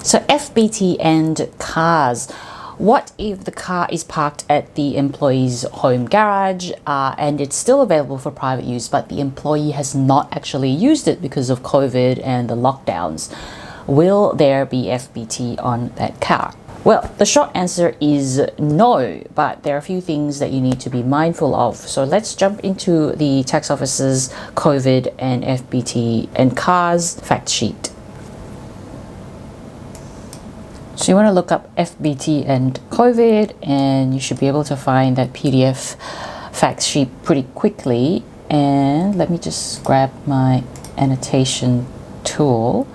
So FBT and cars. What if the car is parked at the employee's home garage and it's still available for private use, but the employee has not actually used it because of COVID and the lockdowns? Will there be FBT on that car? Well, the short answer is no, but there are a few things that you need to be mindful of. So let's jump into the tax office's COVID and FBT and cars fact sheet. So you want to look up FBT and COVID, and you should be able to find that PDF fact sheet pretty quickly. And let me just grab my annotation tool.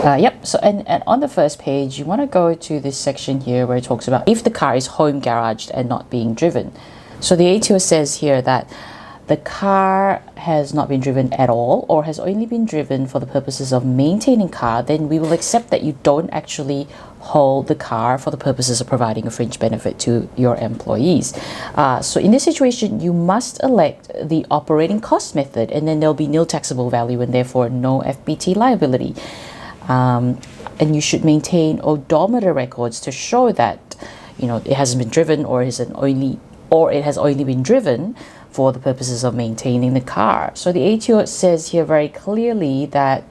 Yep, so and on the first page, you want to go to this section here where it talks about if the car is home garaged and not being driven. So the ATO says here that the car has not been driven at all or has only been driven for the purposes of maintaining car, then we will accept that you don't actually hold the car for the purposes of providing a fringe benefit to your employees. So in this situation, you must elect the operating cost method, and then there'll be nil taxable value and therefore no FBT liability. And you should maintain odometer records to show that it hasn't been driven or it has only been driven for the purposes of maintaining the car. So the ATO says here very clearly that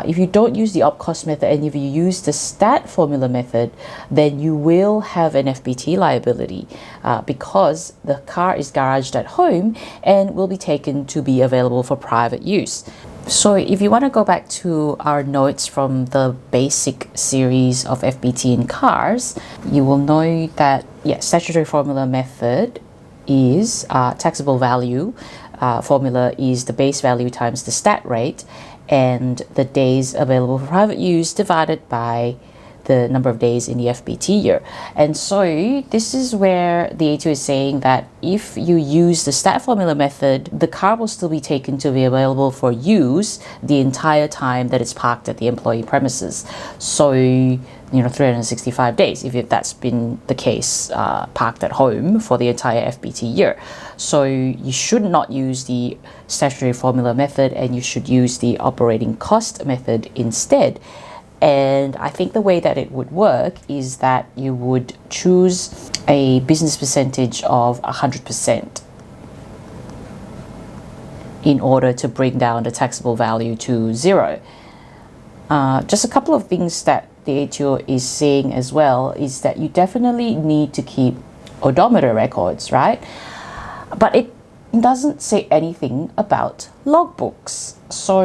if you don't use the op cost method and if you use the stat formula method, then you will have an FBT liability because the car is garaged at home and will be taken to be available for private use. So if you want to go back to our notes from the basic series of FBT in cars, you will know that statutory formula method is taxable value. Formula is the base value times the stat rate and the days available for private use divided by the number of days in the FBT year. And so this is where the ATO is saying that if you use the stat formula method, the car will still be taken to be available for use the entire time that it's parked at the employee premises. So 365 days if that's been the case, parked at home for the entire FBT year. So you should not use the statutory formula method and you should use the operating cost method instead. And I think the way that it would work is that you would choose a business percentage of 100% in order to bring down the taxable value to zero. Just a couple of things that the ATO is saying as well is that you definitely need to keep odometer records, right? But it doesn't say anything about logbooks. So,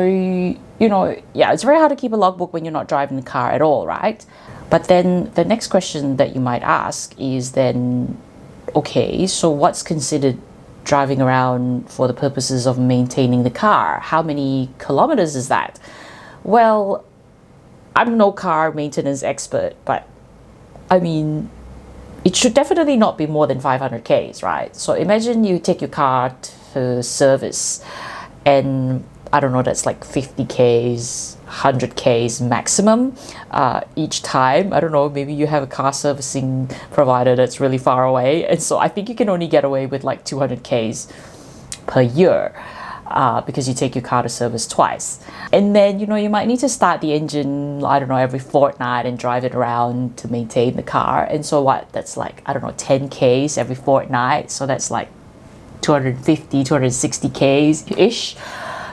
it's very hard to keep a logbook when you're not driving the car at all, right? But then the next question that you might ask is then, okay, so what's considered driving around for the purposes of maintaining the car? How many kilometers is that? Well, I'm no car maintenance expert, but it should definitely not be more than 500 Ks, right? So imagine you take your car to service and I don't know, that's like 50 Ks, 100 Ks maximum each time. I don't know, maybe you have a car servicing provider that's really far away. And so I think you can only get away with like 200 Ks per year because you take your car to service twice. And then, you might need to start the engine, I don't know, every fortnight and drive it around to maintain the car. And so that's like, I don't know, 10 Ks every fortnight. So that's like 250, 260 Ks-ish.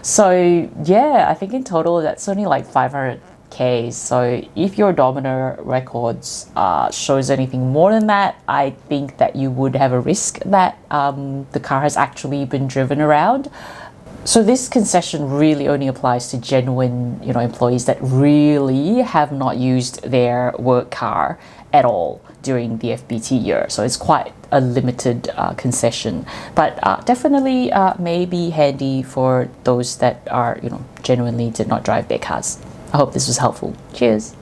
So I think in total that's only like 500 Ks. So if your odometer records shows anything more than that, I think that you would have a risk that the car has actually been driven around. So this concession really only applies to genuine, employees that really have not used their work car at all during the FBT year. So it's quite a limited concession, but definitely may be handy for those that are, genuinely did not drive their cars. I hope this was helpful. Cheers.